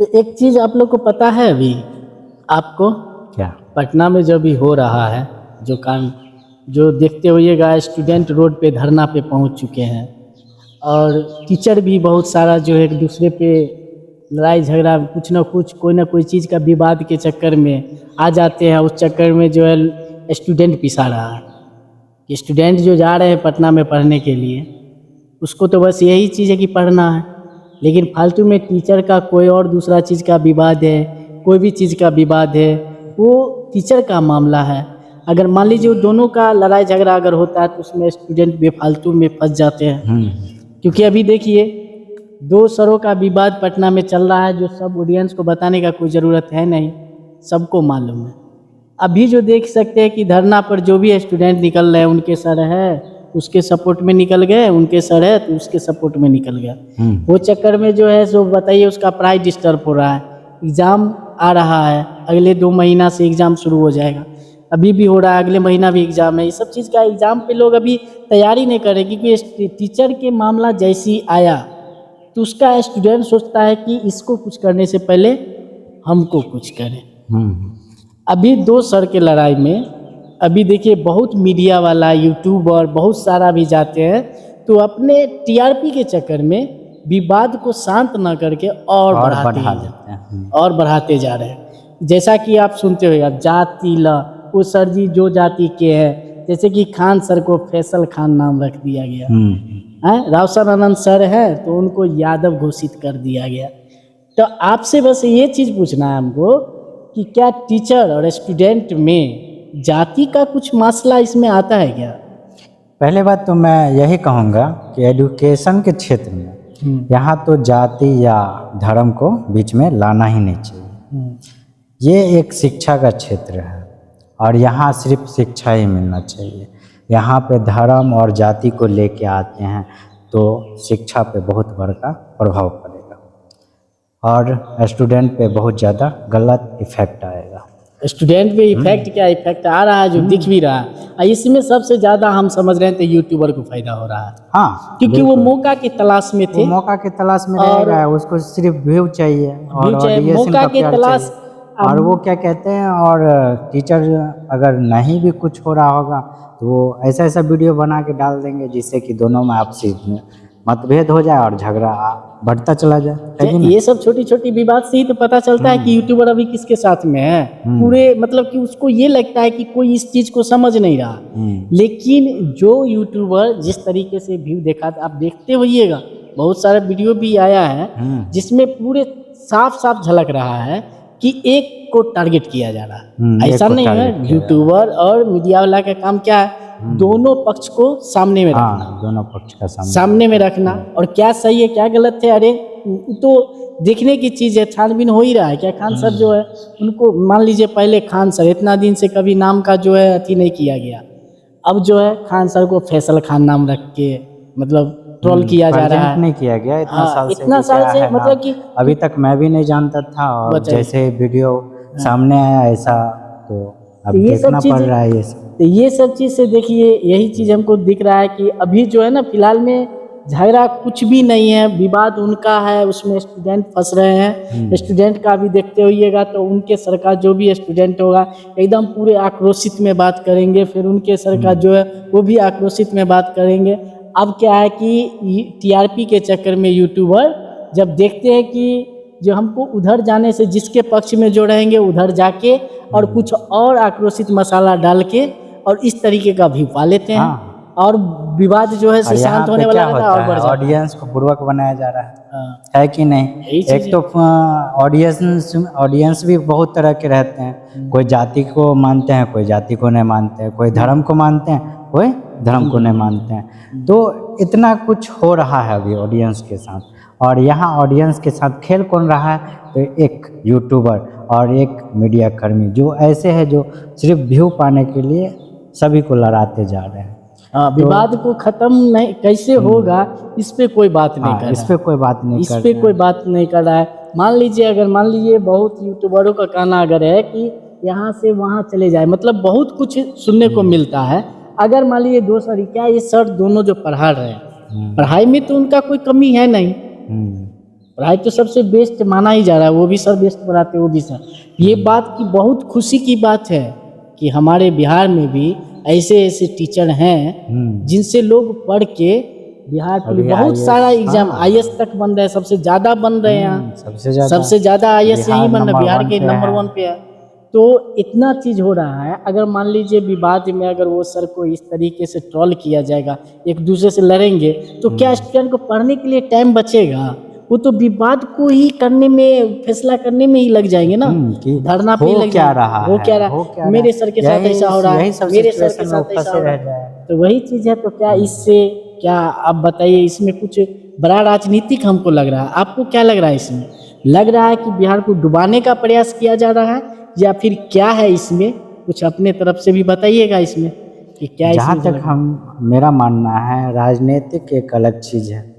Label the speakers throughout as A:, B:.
A: तो एक चीज़ आप लोग को पता है अभी आपको,
B: क्या?
A: पटना में जो भी हो रहा है जो काम, जो देखते होइएगा स्टूडेंट रोड पे धरना पे पहुंच चुके हैं और टीचर भी बहुत सारा जो है एक दूसरे पे लड़ाई झगड़ा कुछ ना कुछ कोई ना कोई चीज़ का विवाद के चक्कर में आ जाते हैं। उस चक्कर में जो है स्टूडेंट पिसा रहा है कि स्टूडेंट जो जा रहे हैं पटना में पढ़ने के लिए उसको तो बस यही चीज़ है कि पढ़ना है, लेकिन फालतू में टीचर का कोई और दूसरा चीज़ का विवाद है, कोई भी चीज़ का विवाद है, वो टीचर का मामला है। अगर मान लीजिए वो दोनों का लड़ाई झगड़ा अगर होता है तो उसमें स्टूडेंट बेफालतू में फंस जाते हैं। क्योंकि अभी देखिए दो सरों का विवाद पटना में चल रहा है जो सब ऑडियंस को बताने का कोई ज़रूरत है नहीं, सबको मालूम है। अभी जो देख सकते हैं कि धरना पर जो भी स्टूडेंट निकल रहे हैं उनके सर है उसके सपोर्ट में निकल गए, उनके सर है तो उसके सपोर्ट में निकल गया। वो चक्कर में जो है सो बताइए उसका पढ़ाई डिस्टर्ब हो रहा है। एग्ज़ाम आ रहा है, अगले 2 महीना से एग्ज़ाम शुरू हो जाएगा, अभी भी हो रहा है, अगले महीना भी एग्ज़ाम है। ये सब चीज़ का एग्ज़ाम पे लोग अभी तैयारी नहीं कर रहे क्योंकि टीचर के मामला जैसी आया तो उसका स्टूडेंट सोचता है कि इसको कुछ करने से पहले हमको कुछ करें। अभी दो सर के लड़ाई में अभी देखिए बहुत मीडिया वाला यूट्यूबर बहुत सारा भी जाते हैं तो अपने टीआरपी के चक्कर में विवाद को शांत ना करके और बढ़ाते जा रहे हैं। जैसा कि आप सुनते हो यार जाति ला वो सर जी जो जाति के हैं, जैसे कि खान सर को फैसल खान नाम रख दिया गया है, रावसन आनंद सर है तो उनको यादव घोषित कर दिया गया। तो आपसे बस ये चीज़ पूछना है हमको कि क्या टीचर और स्टूडेंट में जाति का कुछ मसला इसमें आता है क्या?
B: पहले बात तो मैं यही कहूँगा कि एजुकेशन के क्षेत्र में यहाँ तो जाति या धर्म को बीच में लाना ही नहीं चाहिए। ये एक शिक्षा का क्षेत्र है और यहाँ सिर्फ शिक्षा ही मिलना चाहिए। यहाँ पे धर्म और जाति को लेके आते हैं तो शिक्षा पे बहुत बड़ा प्रभाव पड़ेगा और स्टूडेंट पे बहुत ज़्यादा गलत इफेक्ट आएगा।
A: स्टूडेंट पे इफेक्ट क्या इफेक्ट आ रहा है जो दिख भी रहा है। इसमें सबसे ज़्यादा हम समझ रहे हैं तो यूट्यूबर को फायदा हो रहा है।
B: हाँ,
A: क्योंकि वो मौका की तलाश में थे,
B: मौका की तलाश में रहेगा, उसको सिर्फ व्यू चाहिए और
A: मौका की तलाश।
B: और वो क्या कहते हैं, और टीचर अगर नहीं भी कुछ हो रहा होगा तो वो ऐसा ऐसा वीडियो बना के डाल देंगे जिससे कि दोनों में आपसी मतभेद हो जाए और झगड़ा बढ़ता चला जाए।
A: ये सब छोटी छोटी विवाद से ही तो पता चलता है कि यूट्यूबर अभी किसके साथ में है। पूरे मतलब कि उसको ये लगता है कि कोई इस चीज को समझ नहीं रहा, लेकिन जो यूट्यूबर जिस तरीके से व्यू देखा आप देखते होइएगा बहुत सारा वीडियो भी आया है जिसमें पूरे साफ साफ झलक रहा है कि एक को टारगेट किया जा रहा है। ऐसा नहीं है, यूट्यूबर और मीडिया वाला का काम क्या है, दोनों पक्ष को सामने में रखना,
B: दोनों पक्ष का
A: सामने में रखना और क्या सही है क्या गलत है। अरे तो देखने की चीज़ है, छानबीन हो ही रहा है क्या। खान सर जो है उनको मान लीजिए पहले खान सर इतना दिन से कभी नाम का जो है अथी नहीं किया गया, अब जो है खान सर को फैसल खान नाम रख के मतलब ट्रोल किया जा रहा है।
B: नहीं किया गया
A: इतना साल से मतलब कि
B: अभी तक मैं भी नहीं जानता था और जैसे वीडियो सामने आया ऐसा तो अब देखना पड़ रहा है।
A: तो ये सब चीज़ से देखिए यही चीज़ हमको दिख रहा है कि अभी जो है ना फिलहाल में झगड़ा कुछ भी नहीं है, विवाद उनका है, उसमें स्टूडेंट फंस रहे हैं। स्टूडेंट का भी देखते होइएगा तो उनके सर का जो भी स्टूडेंट होगा एकदम पूरे आक्रोशित में बात करेंगे, फिर उनके सर का जो है वो भी आक्रोशित में बात करेंगे। अब क्या है कि टीआरपी के चक्कर में यूट्यूबर जब देखते हैं कि जो हमको उधर जाने से जिसके पक्ष में जो रहेंगे उधर जाके और कुछ और आक्रोशित मसाला डाल के और इस तरीके का व्यू पा लेते हैं और विवाद जो है शांत होने वाला रहता है और बढ़ जाता है।
B: ऑडियंस को बुर्बक बनाया जा रहा है कि नहीं। एक तो ऑडियंस भी बहुत तरह के रहते हैं, कोई जाति को मानते हैं, कोई जाति को नहीं मानते हैं, कोई धर्म को मानते हैं, कोई धर्म को नहीं मानते हैं। तो इतना कुछ हो रहा है अभी ऑडियंस के साथ, और यहाँ ऑडियंस के साथ खेल कौन रहा है तो एक यूट्यूबर और एक मीडिया कर्मी जो ऐसे है जो सिर्फ व्यू पाने के लिए सभी को लड़ाते जा रहे हैं।
A: विवाद को खत्म नहीं कैसे होगा इस पे कोई बात नहीं कर रहा है,
B: इस पे कोई बात नहीं
A: कर रहा है। मान लीजिए बहुत यूट्यूबरों का कहना अगर है कि यहाँ से वहाँ चले जाए, मतलब बहुत कुछ सुनने को मिलता है। अगर मान लीजिए दो सर क्या ये सर दोनों जो पढ़ा रहे हैं पढ़ाई में तो उनका कोई कमी है नहीं, पढ़ाई तो सबसे बेस्ट माना ही जा रहा है, वो भी सर बेस्ट पढ़ाते, वो भी सर। ये बात की बहुत खुशी की बात है कि हमारे बिहार में भी ऐसे ऐसे टीचर हैं जिनसे लोग पढ़ के बिहार पुलिस
B: अभी
A: बहुत
B: IAS,
A: सारा एग्जाम
B: हाँ।
A: आईएएस तक बन रहा है, सबसे ज़्यादा बन रहे हैं यहाँ।
B: सबसे ज़्यादा
A: आईएएस यहीं बन रहा है,
B: नंबर
A: बिहार
B: 1
A: के
B: पे
A: नंबर
B: है।
A: 1 पे है। तो इतना चीज़ हो रहा है, अगर मान लीजिए विवाद में अगर वो सर को इस तरीके से ट्रोल किया जाएगा, एक दूसरे से लड़ेंगे, तो क्या स्टूडेंट को पढ़ने के लिए टाइम बचेगा? वो तो विवाद को ही करने में, फैसला करने में ही लग जाएंगे ना,
B: कि
A: धरना पे ही
B: हो
A: लग
B: क्या
A: जाएंगे।
B: रहा
A: हो
B: है,
A: क्या
B: हो
A: रहा,
B: क्या
A: मेरे
B: रहा
A: सर के साथ ऐसा हो रहा
B: यही
A: है,
B: सब
A: मेरे सर के
B: सिचुएशन में
A: साथ ऐसा
B: फंसे
A: हो रहा
B: रह
A: है।
B: जाए।
A: तो वही चीज़ है, तो क्या इससे, क्या आप बताइए, इसमें कुछ बड़ा राजनीतिक हमको लग रहा है। आपको क्या लग रहा है इसमें? लग रहा है कि बिहार को डुबाने का प्रयास किया जा रहा है, या फिर क्या है इसमें? कुछ अपने तरफ से भी बताइएगा इसमें कि क्या
B: जहाँ
A: इसमें
B: तक मेरा मानना है, राजनीतिक एक अलग चीज़ है।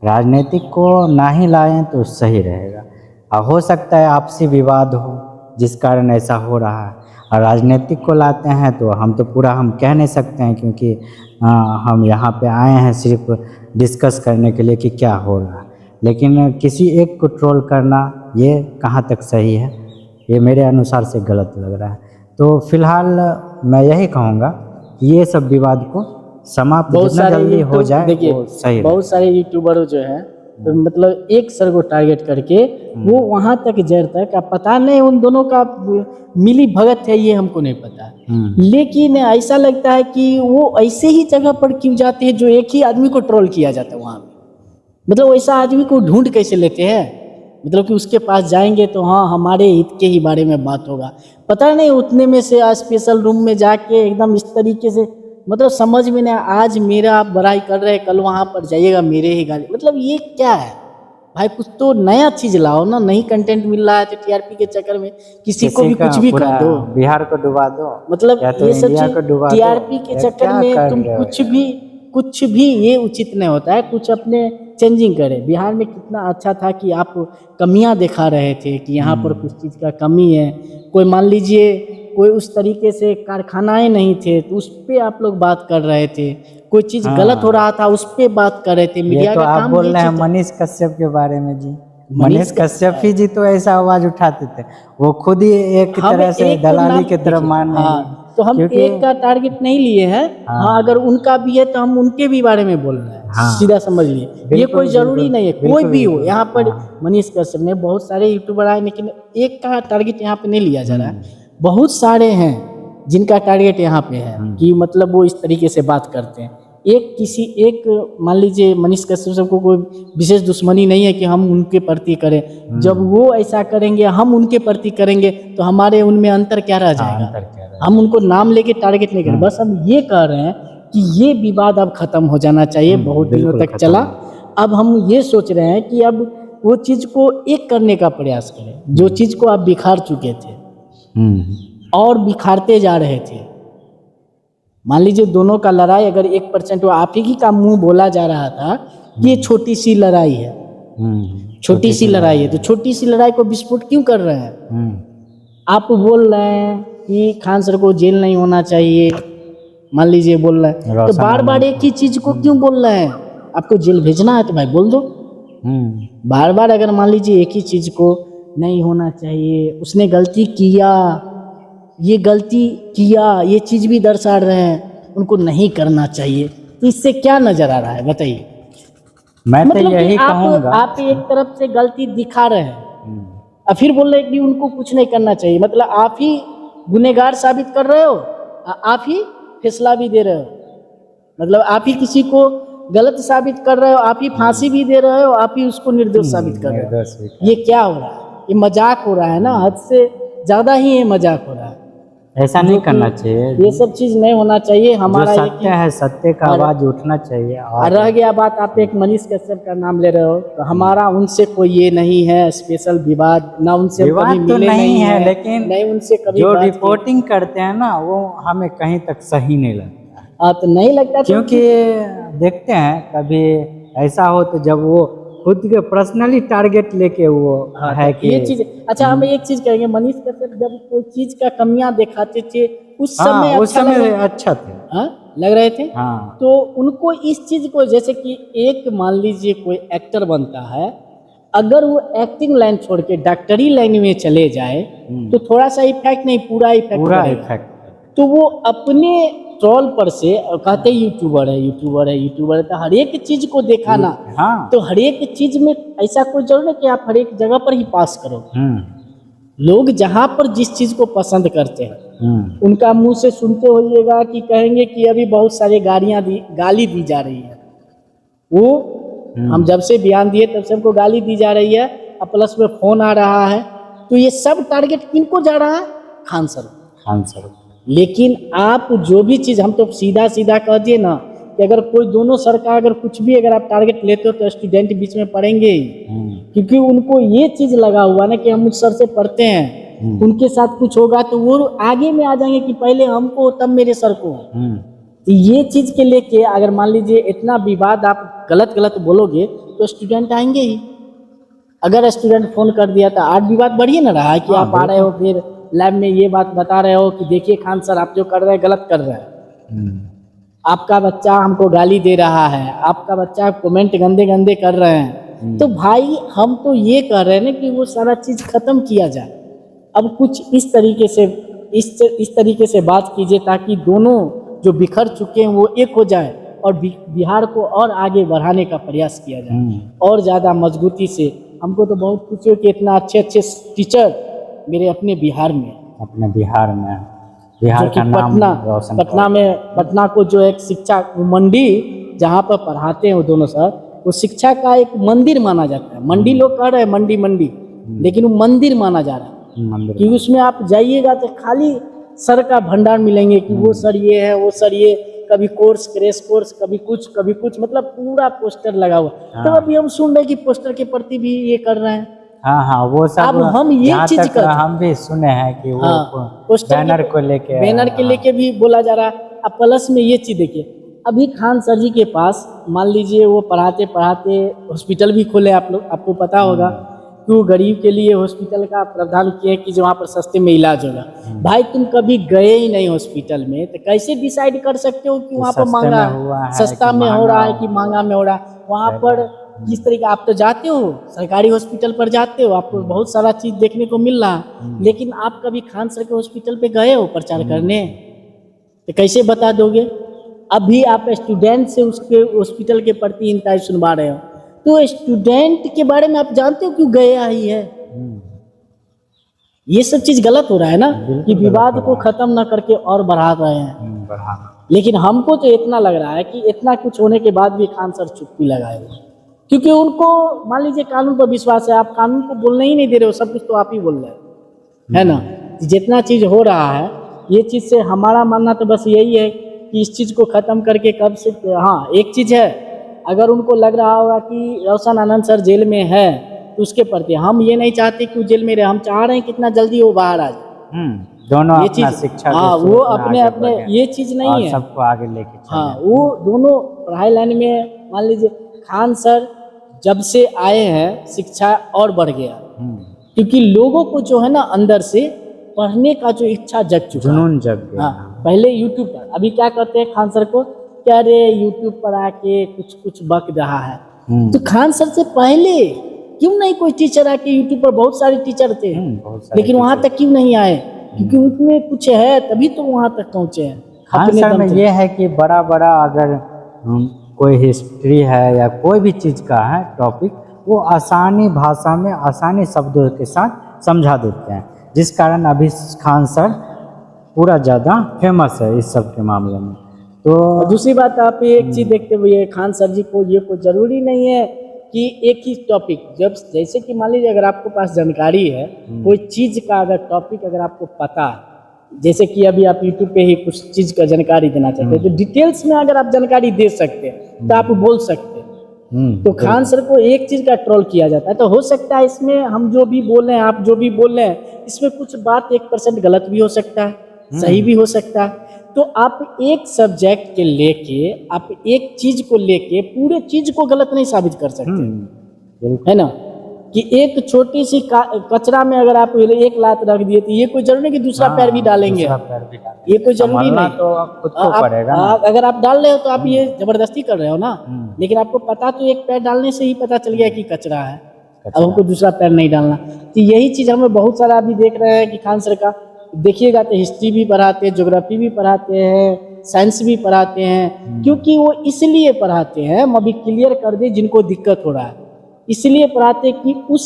B: राजनीतिक को ना ही लाएं तो सही रहेगा। हो सकता है आपसी विवाद हो जिस कारण ऐसा हो रहा है, और राजनीतिक को लाते हैं तो हम तो पूरा हम कह नहीं सकते हैं, क्योंकि हम यहाँ पे आए हैं सिर्फ डिस्कस करने के लिए कि क्या हो रहा है। लेकिन किसी एक को ट्रोल करना ये कहाँ तक सही है, ये मेरे अनुसार से गलत लग रहा है। तो फिलहाल मैं यही कहूँगा कि ये सब विवाद को समाप्त
A: बहुत
B: जितना
A: सारे
B: जल्दी हो
A: यूट्यूब,
B: जाए
A: देखिए
B: वो सही
A: बहुत सारे यूट्यूबर जो हैं, तो मतलब एक सर को टारगेट करके वो वहाँ तक जड़ तक, अब पता नहीं उन दोनों का मिली भगत है, ये हमको नहीं पता। लेकिन ऐसा लगता है कि वो ऐसे ही जगह पर क्यों जाते हैं जो एक ही आदमी को ट्रोल किया जाता है वहाँ पे। मतलब वैसा आदमी को ढूंढ कैसे लेते हैं? मतलब कि उसके पास जाएंगे तो हाँ हमारे हित के ही बारे में बात होगा, पता नहीं उतने में से स्पेशल रूम में जाके एकदम इस तरीके से, मतलब समझ में नहीं। आज मेरा आप बड़ाई कर रहे हैं, कल वहाँ पर जाइएगा मेरे ही गाली, मतलब ये क्या है भाई? कुछ तो नया चीज लाओ ना, नहीं कंटेंट मिल रहा है तो टीआरपी के चक्कर में किसी को भी
B: का
A: कुछ भी
B: पूरा
A: कह दो।
B: बिहार को डुबा दो,
A: मतलब
B: या तो
A: ये सब
B: इंडिया
A: चीज
B: को डुबा दो,
A: टीआरपी के
B: या
A: चक्कर
B: क्या
A: में
B: कर
A: तुम
B: रहे हो
A: कुछ भी ये उचित नहीं होता है। कुछ अपने चेंजिंग करें। बिहार में कितना अच्छा था कि आप कमियां दिखा रहे थे कि यहाँ पर कुछ चीज़ का कमी है। कोई मान लीजिए कोई उस तरीके से कारखानाएं नहीं थे तो उस पर आप लोग बात कर रहे थे। कोई चीज़ गलत हो रहा था उस पर बात कर रहे थे।
B: ये
A: मीडिया
B: तो
A: का
B: आप
A: काम
B: बोल
A: ये
B: रहे हैं
A: चीज़ है।
B: मनीष कश्यप के बारे में जी।
A: मनीष
B: मनीष कश्यप ही जी तो ऐसा आवाज उठाते थे, वो खुद ही एक
A: हम
B: तरह से
A: एक को
B: दलाली
A: नाम
B: के तरफ
A: देखिए,
B: मान रहे हैं,
A: तो हम
B: क्योंकि
A: एक का टारगेट नहीं लिए हैं। हाँ, अगर उनका भी है तो हम उनके भी बारे में बोल रहे हैं।
B: हाँ,
A: सीधा समझ लिए, ये
B: बिल्कुल,
A: कोई जरूरी
B: बिल्कुल,
A: नहीं है, कोई
B: बिल्कुल,
A: भी हो।
B: बिल्कुल,
A: यहाँ पर
B: हाँ।
A: मनीष कश्यप ने, बहुत सारे यूट्यूबर आए, लेकिन एक का टारगेट यहाँ पे नहीं लिया जा रहा है। बहुत सारे हैं जिनका टारगेट यहाँ पे है कि मतलब वो इस तरीके से बात करते हैं। एक मान लीजिए मनीष कश्यप को कोई विशेष दुश्मनी नहीं है कि हम उनके प्रति करें। जब वो ऐसा करेंगे हम उनके प्रति करेंगे तो हमारे उनमें अंतर क्या रह जाएगा?
B: अंतर क्या रह
A: हम उनको नाम लेके टारगेट नहीं करें। बस हम ये कह रहे हैं कि ये विवाद अब खत्म हो जाना चाहिए। बहुत दिनों
B: बिल्कुल
A: तक
B: खत्म
A: चला, अब हम ये सोच रहे हैं कि अब वो चीज़ को एक करने का प्रयास करें। जो चीज़ को आप बिखार चुके थे और बिखारते जा रहे थे। मान लीजिए दोनों का लड़ाई अगर 1% वो आप ही का मुंह बोला जा रहा था कि ये छोटी सी लड़ाई है, छोटी सी लड़ाई है, तो छोटी सी लड़ाई को विस्फोट क्यों कर रहे हैं? आप बोल रहे हैं कि खान सर को जेल नहीं होना चाहिए, मान लीजिए बोल रहे हैं, तो बार बार एक ही चीज को क्यों बोल रहे हैं? आपको जेल भेजना है तो भाई बोल दो। बार बार अगर मान लीजिए एक ही चीज को नहीं होना चाहिए, उसने गलती किया, ये गलती किया, ये चीज भी दर्शा रहे हैं, उनको नहीं करना चाहिए, तो इससे क्या नजर आ रहा है बताइए?
B: मैं तो
A: मतलब
B: यही
A: कि
B: कहूँगा,
A: आप एक तरफ से गलती दिखा रहे हैं और फिर बोल रहे हैं कि उनको कुछ नहीं करना चाहिए। मतलब आप ही गुनहगार साबित कर रहे हो, आप ही फैसला भी दे रहे हो। मतलब आप ही किसी को गलत साबित कर रहे हो, आप ही फांसी भी दे रहे हो, आप ही उसको निर्दोष साबित कर रहे हो। ये क्या हो रहा है? ये मजाक हो रहा है ना, हद से ज़्यादा ही ये मजाक हो रहा है।
B: ऐसा नहीं करना चाहिए।
A: ये सब चीज़ नहीं होना चाहिए। हमारा
B: जो सत्य है, सत्य का आवाज उठना चाहिए।
A: और रह गया बात, आप एक मनीष कश्यप का नाम ले रहे हो, तो हमारा उनसे कोई ये नहीं है स्पेशल विवाद, ना उनसे
B: विवाद
A: कभी
B: तो
A: मिले
B: नहीं है, लेकिन
A: नहीं उनसे कभी
B: जो
A: बात की।
B: रिपोर्टिंग करते हैं ना वो हमें कहीं तक सही नहीं लगता।
A: तो नहीं लगता तो
B: क्योंकि देखते हैं कभी ऐसा हो तो जब वो खुद के पर्सनली टारगेट लेके वो है
A: तो
B: कि
A: ये चीज अच्छा, हम एक चीज कहेंगे, मनीष कश्यप जब कोई चीज का कमियां दिखाते थे उस समय
B: उस
A: अच्छा
B: समय अच्छा थे,
A: लग रहे थे।
B: हाँ।
A: तो उनको इस चीज को, जैसे कि एक मान लीजिए कोई एक्टर बनता है अगर वो एक्टिंग लाइन छोड़ के डॉक्टरी लाइन में चले जाए तो थोड़ा सा इफेक्ट नहीं, पूरा इफेक्ट
B: पूरा
A: पड़ेगा।
B: इफेक्ट।
A: तो वो अपने ट्रोल पर से कहते यूट्यूबर है, यूट्यूबर है, यूट्यूबर है, तो हर एक चीज को दिखाना।
B: हाँ।
A: तो हर एक चीज में ऐसा कोई जरूर नहीं कि आप हर एक जगह पर ही पास करो। लोग जहाँ पर जिस चीज को पसंद करते हैं उनका मुंह से सुनते होइएगा कि कहेंगे कि अभी बहुत सारी गाली दी जा रही है। वो हम जब से बयान दिए तब से हमको गाली दी जा रही है, और प्लस में फोन आ रहा है। तो ये सब टारगेट किनको जा रहा है? खान सर।
B: खान सर।
A: लेकिन आप जो भी चीज़, हम तो सीधा सीधा कह दिए ना कि अगर कोई दोनों सरकार अगर कुछ भी अगर आप टारगेट लेते हो तो स्टूडेंट बीच में पढ़ेंगे ही। क्योंकि उनको ये चीज़ लगा हुआ ना कि हम उस सर से पढ़ते हैं, उनके साथ कुछ होगा तो वो आगे में आ जाएंगे कि पहले हमको तब मेरे सर को। तो ये चीज़ के लेके अगर मान लीजिए इतना विवाद आप गलत बोलोगे तो स्टूडेंट आएंगे ही। अगर स्टूडेंट फोन कर दिया तो आज विवाद बढ़िए ना रहा है कि आप आ रहे हो फिर लैब में ये बात बता रहे हो कि देखिए खान सर आप जो कर रहे हैं गलत कर रहे हैं, आपका बच्चा हमको गाली दे रहा है, आपका बच्चा कमेंट गंदे कर रहे हैं। तो भाई हम तो ये कह रहे हैं ना कि वो सारा चीज़ खत्म किया जाए। अब कुछ इस तरीके से बात कीजिए ताकि दोनों जो बिखर चुके हैं वो एक हो जाए और बिहार को और आगे बढ़ाने का प्रयास किया जाए और ज़्यादा मजबूती से। हमको तो बहुत खुशी हो कि इतना अच्छे टीचर मेरे अपने बिहार में बिहार का नाम रोशन पटना को जो एक शिक्षा मंडी जहाँ पर पढ़ाते हैं वो दोनों सर, वो शिक्षा का एक मंदिर माना जाता है। मंडी लोग कह रहे हैं मंडी, लेकिन वो मंदिर माना जा रहा है कि उसमें आप जाइएगा तो खाली सर का भंडार मिलेंगे कि वो सर ये है, वो सर ये, कभी कोर्स क्रेश कोर्स, कभी कुछ मतलब पूरा पोस्टर लगा हुआ। तो अभी हम सुन रहे हैं कि पोस्टर के प्रति भी ये कर रहे हैं।
B: हाँ वो सब।
A: अब हम ये चीज कर,
B: हम भी सुने हैं कि वो बैनर के
A: लेके भी बोला जा रहा है। अब प्लस में ये चीज देखिए, अभी खान सर जी के पास मान लीजिए वो पढ़ाते हॉस्पिटल भी खोले, आपको पता होगा कि वो गरीब के लिए हॉस्पिटल का प्रावधान किए कि जो वहाँ पर सस्ते में इलाज होगा। भाई तुम कभी गए ही नहीं हॉस्पिटल में तो कैसे डिसाइड कर सकते हो कि वहाँ पर महंगा सस्ता में हो रहा है कि महंगा में हो रहा है? वहाँ पर किस तरीके, आप तो जाते हो सरकारी हॉस्पिटल पर जाते हो, आपको बहुत सारा चीज़ देखने को मिल रहा है, लेकिन आप कभी खान सर के हॉस्पिटल पे गए हो प्रचार करने? तो कैसे बता दोगे? अभी आप स्टूडेंट से उसके हॉस्पिटल के प्रति इंतजार सुनवा रहे हो, तो स्टूडेंट के बारे में आप जानते हो क्यों गया ही है? ये सब चीज गलत हो रहा है ना कि विवाद को खत्म ना करके और बढ़ा रहे हैं। लेकिन हमको तो इतना लग रहा है कि इतना कुछ होने के बाद भी खान सर चुप्पी लगाए हुए, क्योंकि उनको मान लीजिए कानून पर विश्वास है। आप कानून को बोलने ही नहीं दे रहे हो, सब कुछ तो आप ही बोल रहे हो, है ना? जितना चीज हो रहा है ये चीज से हमारा मानना तो बस यही है कि इस चीज को खत्म करके कब से, हाँ एक चीज है, अगर उनको लग रहा होगा कि रोशन आनंद सर जेल में है तो उसके प्रति हम ये नहीं चाहते कि वो जेल में रहे, हम चाह रहे हैं कितना जल्दी वो बाहर आ जाए।
B: दोनों
A: ये चीज
B: शिक्षा,
A: हाँ वो अपने ये चीज नहीं है,
B: सबको आगे लेके चले।
A: हाँ वो दोनों पढ़ाई लाइन में मान लीजिए खान सर जब से आए हैं शिक्षा और बढ़ गया, क्योंकि लोगों को जो है ना अंदर से पढ़ने का जो इच्छा जग चुका, जुनून जग गया। हाँ, पहले यूट्यूब पर, अभी क्या करते हैं खान सर को, क्या रे यूट्यूब पर आके कुछ बक रहा है। तो खान सर से पहले क्यों नहीं कोई टीचर आके, यूट्यूब पर बहुत सारे टीचर थे लेकिन वहां तक क्यों नहीं आए? क्योंकि उनमें कुछ है तभी तो वहां तक पहुंचे हैं।
B: खान सर में ये है कि बड़ा अगर कोई हिस्ट्री है या कोई भी चीज़ का है टॉपिक, वो आसानी भाषा में आसानी शब्दों के साथ समझा देते हैं, जिस कारण अभी खान सर पूरा ज़्यादा फेमस है इस सब के मामले में। तो
A: दूसरी बात, आप एक चीज़ देखते हुए खान सर जी को ये कोई ज़रूरी नहीं है कि एक ही टॉपिक, जब जैसे कि मान लीजिए अगर आपको पास जानकारी है कोई चीज़ का, अगर टॉपिक अगर आपको पता है, जैसे कि अभी आप यूट्यूब पे ही कुछ चीज़ का जानकारी देना चाहते हैं तो डिटेल्स में अगर आप जानकारी दे सकते हैं तो आप बोल सकते हैं। तो खान सर को एक चीज़ का ट्रोल किया जाता है, तो हो सकता है इसमें हम जो भी बोल रहे हैं, आप जो भी बोल रहे हैं, इसमें कुछ बात 1% गलत भी हो सकता है, सही भी हो सकता है। तो आप एक सब्जेक्ट के लेके, आप एक चीज को लेके पूरे चीज को गलत नहीं साबित कर सकते, है ना? कि एक छोटी सी कचरा में अगर आप एक लात रख दिए तो ये कोई जरूरी नहीं कि दूसरा पैर भी डालेंगे, ये कोई जरूरी नहीं।
B: तो खुद को पड़ेगा ना।
A: अगर आप डाल रहे हो तो आप ये जबरदस्ती कर रहे हो ना, लेकिन आपको पता तो एक पैर डालने से ही पता चल गया कि कचरा है, अब हमको दूसरा पैर नहीं डालना। तो यही चीज़ हमें बहुत सारा अभी देख रहे हैं कि खान सर का देखिएगा तो हिस्ट्री भी पढ़ाते हैं, ज्योग्राफी भी पढ़ाते हैं, साइंस भी पढ़ाते हैं, क्योंकि वो इसलिए पढ़ाते हैं, हम अभी क्लियर कर दें जिनको दिक्कत हो रहा है, इसलिए पढ़ाते हैं कि उस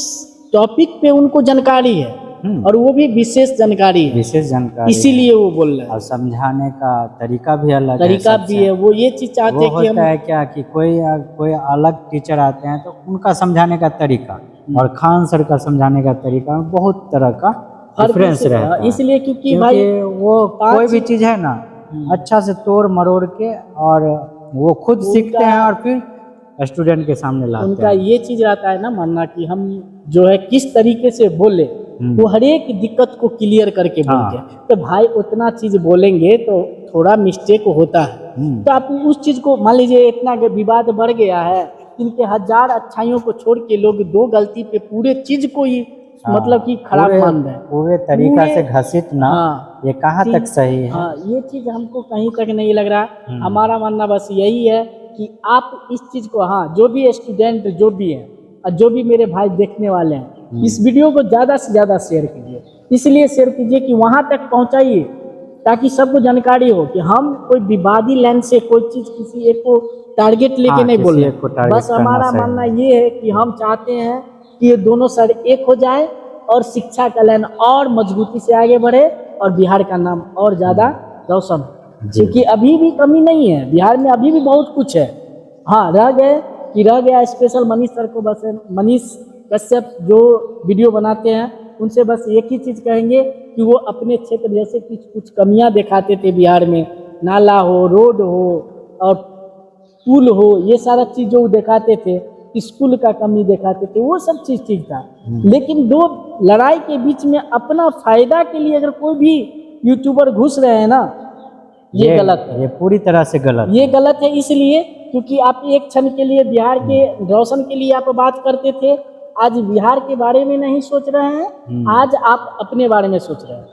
A: टॉपिक पे उनको जानकारी है और वो भी विशेष जानकारी है,
B: विशेष जानकारी
A: इसीलिए वो बोल रहे हैं।
B: और समझाने का तरीका भी अलग
A: तरीका
B: है
A: भी है, वो ये चीज़ चाहते
B: वो
A: हैं कि हम
B: होता है क्या कि कोई अलग टीचर आते हैं तो उनका समझाने का तरीका और खान सर का समझाने का तरीका में बहुत तरह का डिफरेंस रहता है।
A: इसलिए क्योंकि भाई
B: वो कोई भी चीज़ है ना अच्छा से तोड़ मरोड़ के और वो खुद सीखते हैं और फिर स्टूडेंट के सामने लाते
A: उनका
B: हैं।
A: ये चीज़ रहता है ना मानना कि हम जो है किस तरीके से बोले, वो हर एक दिक्कत को क्लियर करके बोलते हैं। तो भाई उतना चीज़ बोलेंगे तो थोड़ा मिस्टेक होता है, तो आप उस चीज़ को मान लीजिए इतना विवाद बढ़ गया है, इनके हजार अच्छाइयों को छोड़ के लोग दो गलती पे पूरे चीज़ को ही मतलब कि खराब मान रहे हैं,
B: पूरे तरीका से घसीटना।
A: हाँ,
B: ये कहाँ तक सही है?
A: हाँ, ये चीज़ हमको कहीं तक नहीं लग रहा। हमारा मानना बस यही है कि आप इस चीज़ को, हाँ, जो भी स्टूडेंट जो भी है और जो भी मेरे भाई देखने वाले हैं, इस वीडियो को ज़्यादा से ज़्यादा शेयर कीजिए। इसलिए शेयर कीजिए कि वहाँ तक पहुँचाइए ताकि सबको जानकारी हो कि हम कोई विवादी लाइन से कोई चीज़ किसी एक को टारगेट लेके नहीं बोल रहे। बस हमारा मानना ये है कि हम चाहते हैं कि ये दोनों सर एक हो जाए और शिक्षा का लाइन और मजबूती से आगे बढ़े और बिहार का नाम और ज़्यादा रोशन हो, क्योंकि अभी भी कमी नहीं है बिहार में, अभी भी बहुत कुछ है। हाँ, रह गया स्पेशल मनीष सर को, बस मनीष कश्यप जो वीडियो बनाते हैं उनसे बस एक ही चीज़ कहेंगे कि वो अपने क्षेत्र जैसे कुछ कमियां दिखाते थे बिहार में, नाला हो, रोड हो और पुल हो, ये सारा चीज़ जो दिखाते थे, स्कूल का कमी दिखाते थे, वो सब चीज़ ठीक था। लेकिन दो लड़ाई के बीच में अपना फायदा के लिए अगर कोई भी यूट्यूबर घुस रहे हैं ना, ये गलत है,
B: ये पूरी तरह से गलत
A: ये गलत है। इसलिए क्योंकि आप एक क्षण के लिए बिहार के रोशन के लिए आप बात करते थे, आज बिहार के बारे में नहीं सोच रहे हैं, आज आप अपने बारे में सोच रहे हैं।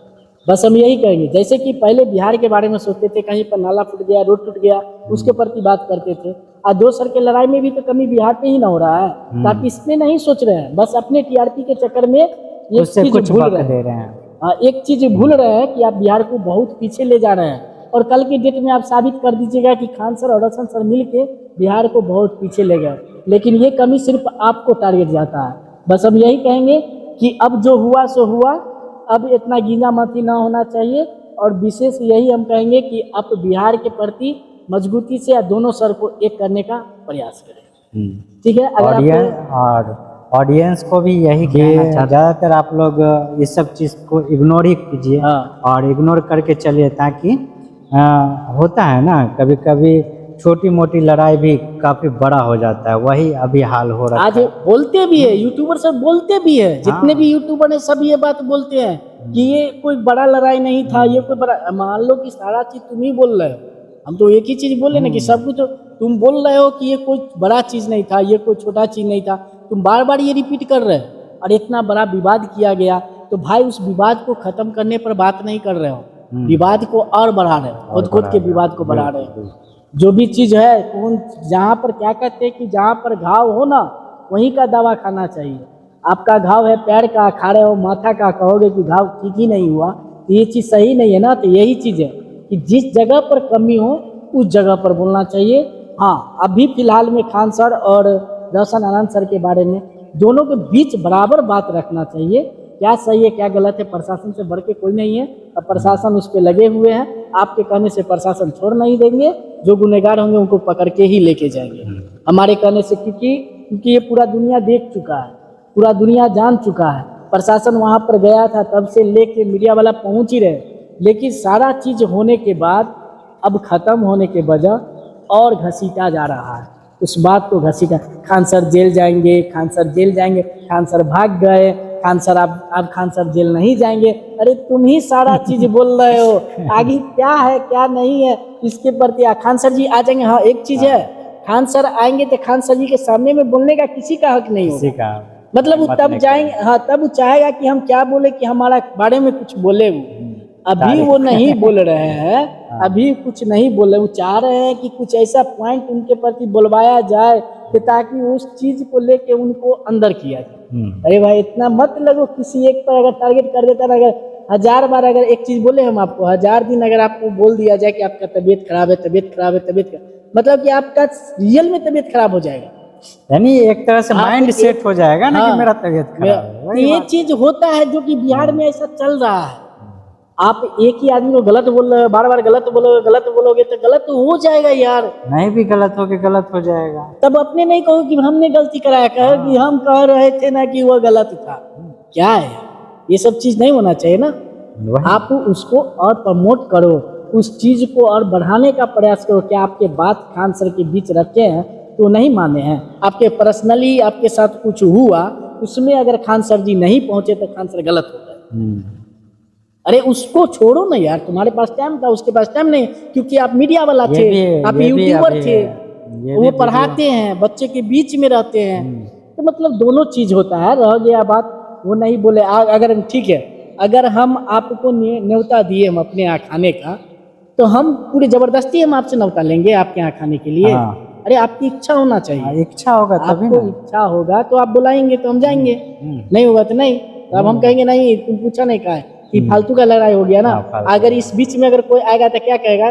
A: बस हम यही कहेंगे, जैसे कि पहले बिहार के बारे में सोचते थे, कहीं पर नाला फूट गया, रोड टूट गया, उसके प्रति बात करते थे। आज दो सर के लड़ाई में भी तो कमी बिहार पे ही ना हो रहा है, ताकि इसमें नहीं सोच रहे हैं, बस अपने टीआरपी के चक्कर में एक चीज भूल रहे हैं। हाँ, एक चीज भूल रहे हैं कि आप बिहार को बहुत पीछे ले जा रहे हैं, और कल की डेट में आप साबित कर दीजिएगा कि खान सर और रोशन सर मिलके बिहार को बहुत पीछे ले गए, लेकिन ये कमी सिर्फ आपको टारगेट जाता है। बस हम यही कहेंगे कि अब जो हुआ सो हुआ, अब इतना गींजामाती ना होना चाहिए, और विशेष यही हम कहेंगे कि आप बिहार के प्रति मजबूती से दोनों सर को एक करने का प्रयास करें। ठीक है,
B: और ऑडियंस को भी यही कहना चाहते हैं, ज़्यादातर आप लोग इस सब चीज़ को इग्नोर ही कीजिए।
A: हाँ,
B: और इग्नोर करके चलिए, ताकि होता है ना कभी कभी छोटी मोटी लड़ाई भी काफी बड़ा हो जाता है, वही अभी हाल हो रहा है।
A: आज बोलते भी है यूट्यूबर सब, बोलते भी है, जितने भी यूट्यूबर है सब ये बात बोलते हैं कि ये कोई बड़ा लड़ाई नहीं था, ये कोई बड़ा, मान लो कि सारा चीज तुम ही बोल रहे हो, हम तो एक ही चीज बोले ना कि सब कुछ तुम बोल रहे हो कि ये कोई बड़ा चीज नहीं था, ये कोई छोटा चीज नहीं था, तुम बार बार ये रिपीट कर रहे हो और इतना बड़ा विवाद किया गया, तो भाई उस विवाद को खत्म करने पर बात नहीं कर रहे हो, विवाद को और बढ़ा रहे हो, खुद के विवाद को बढ़ा रहे हो। जो भी चीज है, कौन जहाँ पर क्या कहते हैं कि जहाँ पर घाव हो ना वहीं का दवा खाना चाहिए। आपका घाव है पैर का, खा रहे हो माथा का, कहोगे कि घाव ठीक ही नहीं हुआ, तो ये चीज़ सही नहीं है ना। तो यही चीज़ है कि जिस जगह पर कमी हो उस जगह पर बोलना चाहिए। हाँ, अभी फिलहाल में खान सर और रोशन आनंद सर के बारे में दोनों के बीच बराबर बात रखना चाहिए, क्या सही है क्या गलत है, प्रशासन से बढ़ के कोई नहीं है, और प्रशासन उस पर लगे हुए हैं। आपके कहने से प्रशासन छोड़ नहीं देंगे, जो गुनहगार होंगे उनको पकड़ के ही लेके जाएंगे हमारे कहने से, क्योंकि ये पूरा दुनिया देख चुका है, पूरा दुनिया जान चुका है। प्रशासन वहाँ पर गया था तब से लेके मीडिया वाला पहुँच ही रहे, लेकिन सारा चीज़ होने के बाद अब ख़त्म होने के वजह और घसीटा जा रहा है, उस बात को घसीटा। खान सर जेल जाएंगे, खान सर जेल जाएंगे, खान सर भाग गए, खान सर अब खान सर जेल नहीं जाएंगे। अरे तुम ही सारा चीज बोल रहे हो, आगे क्या है क्या नहीं है इसके प्रति। खान सर जी आ जाएंगे, हाँ एक चीज है, खान सर आएंगे तो खान सर जी के सामने में बोलने का किसी का हक नहीं होगा, मतलब वो तब जाएंगे, हाँ तब वो चाहेगा कि हम क्या बोले, कि हमारा बारे में कुछ बोले। वो अभी वो नहीं बोल रहे हैं, अभी कुछ नहीं बोल रहे, वो चाह रहे हैं कि कुछ ऐसा पॉइंट उनके प्रति बुलवाया जाए कि ताकि उस चीज को लेके उनको अंदर किया जाए। अरे भाई इतना मत लगो किसी एक पर, अगर टारगेट कर देता ना, अगर 1000 बार अगर एक चीज बोले हम आपको, 1000 दिन अगर आपको बोल दिया जाए कि आपका तबीयत खराब है, तबीयत खराब है, तबीयत खराब, मतलब कि आपका रियल में तबीयत खराब हो जाएगा।
B: यानी एक तरह से माइंड सेट हो जाएगा ना
A: हाँ,
B: कि मेरा तबीयत खराब है।
A: तो ये चीज होता है जो कि बिहार में ऐसा चल रहा है। आप एक ही आदमी को गलत बोल रहे हो, बार बार गलत बोलोगे तो गलत तो हो जाएगा यार।
B: नहीं भी गलत हो के गलत हो जाएगा।
A: तब अपने नहीं कहो कि हमने गलती कराया, कहो कि हम कह रहे थे ना कि वो गलत था। क्या है ये सब चीज नहीं होना चाहिए ना। आप उसको और प्रमोट करो, उस चीज को और बढ़ाने का प्रयास करो। क्या आपके बात खान सर के बीच रखे हैं तो नहीं माने हैं? आपके पर्सनली आपके साथ कुछ हुआ, उसमें अगर खान सर जी नहीं पहुंचे तो खान सर गलत हो गए। अरे उसको छोड़ो ना यार, तुम्हारे पास टाइम था, उसके पास टाइम नहीं, क्योंकि आप मीडिया वाला थे, आप यूट्यूबर थे, वो पढ़ाते हैं, बच्चे के बीच में रहते हैं। तो मतलब दोनों चीज होता है। रह गया बात वो नहीं बोले, अगर ठीक है, अगर हम आपको न्योता दिए हम अपने यहाँ खाने का, तो हम पूरी जबरदस्ती हम आपसे न्योता लेंगे आपके यहाँ खाने के लिए? अरे आपकी इच्छा होना चाहिए।
B: इच्छा होगा तभी
A: आपको इच्छा होगा तो आप बुलाएंगे तो हम जाएंगे, नहीं होगा तो नहीं। तो अब हम कहेंगे नहीं तुम पूछा नहीं कहा है कि फालतू का लड़ाई हो गया ना। अगर इस बीच में अगर कोई आएगा तो क्या कहेगा,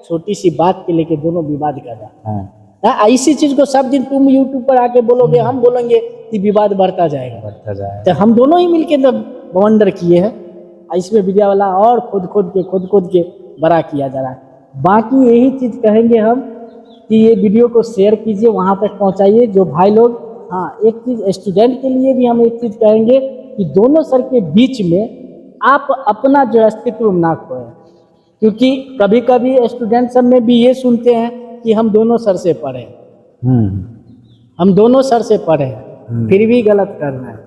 A: छोटी सी बात के लेके दोनों विवाद कर रहा है। इसी चीज को सब दिन तुम यूट्यूब पर आके बोलोगे, हम बोलेंगे कि विवाद बढ़ता जाएगा। तो हम दोनों ही मिलके बवंडर किए हैं। इसमें मीडिया वाला और खुद के बड़ा किया जा रहा है। बाकी यही चीज कहेंगे हम कि ये वीडियो को शेयर कीजिए, वहाँ तक पहुँचाइए जो भाई लोग। हाँ, एक चीज़ स्टूडेंट के लिए भी हम एक चीज़ कहेंगे कि दोनों सर के बीच में आप अपना जो अस्तित्व ना खोएं, क्योंकि कभी कभी स्टूडेंट सब में भी ये सुनते हैं कि हम दोनों सर से पढ़े, हम दोनों सर से पढ़े फिर भी गलत कर रहे हैं।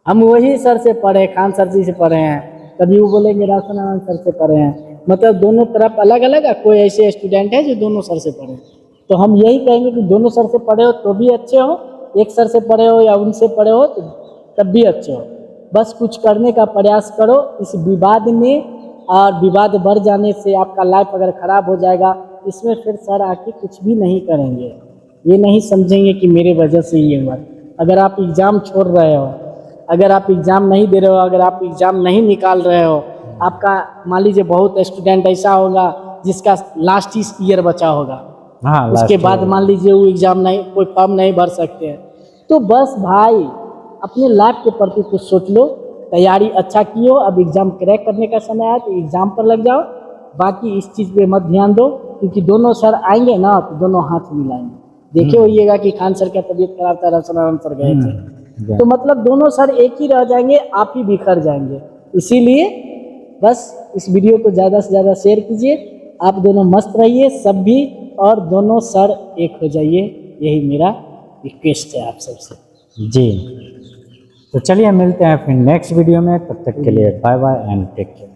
A: हम वही सर से पढ़े, खान सर जी से पढ़े हैं, कभी वो बोलेंगे रासनारायण सर से पढ़े हैं। मतलब दोनों तरफ अलग अलग है। कोई ऐसे स्टूडेंट है जो दोनों सर से पढ़े, तो हम यही कहेंगे कि दोनों सर से पढ़े हो तो भी अच्छे हो, एक सर से पढ़े हो या उनसे पढ़े हो तो तब भी अच्छे हो। बस कुछ करने का प्रयास करो इस विवाद में, और विवाद बढ़ जाने से आपका लाइफ अगर ख़राब हो जाएगा, इसमें फिर सर आके कुछ भी नहीं करेंगे। ये नहीं समझेंगे कि मेरे वजह से ये हुआ। अगर आप एग्ज़ाम छोड़ रहे हो, अगर आप एग्ज़ाम नहीं दे रहे हो, अगर आप एग्ज़ाम नहीं निकाल रहे हो, आपका मान लीजिए बहुत स्टूडेंट ऐसा होगा जिसका लास्ट ईयर बचा होगा, उसके बाद मान लीजिए वो एग्ज़ाम नहीं, कोई फॉर्म नहीं भर सकते हैं, तो बस भाई अपने लाइफ के प्रति कुछ सोच लो, तैयारी अच्छा की हो, अब एग्ज़ाम क्रैक करने का समय आया तो एग्ज़ाम पर लग जाओ। बाकी इस चीज़ पे मत ध्यान दो, क्योंकि दोनों सर आएंगे ना तो दोनों हाथ मिलाएंगे। देखे होइएगा कि खान सर का तबीयत खराब था, रासनारायण सर गए थे, तो मतलब दोनों सर एक ही रह जाएंगे, आप ही बिखर जाएंगे। इसीलिए बस इस वीडियो को ज़्यादा से ज़्यादा शेयर कीजिए। आप दोनों मस्त रहिए सब भी, और दोनों सर एक हो जाइए, यही मेरा रिक्वेस्ट है आप सबसे जी। तो चलिए मिलते हैं फिर नेक्स्ट वीडियो में, तब तक के लिए bye bye and take care.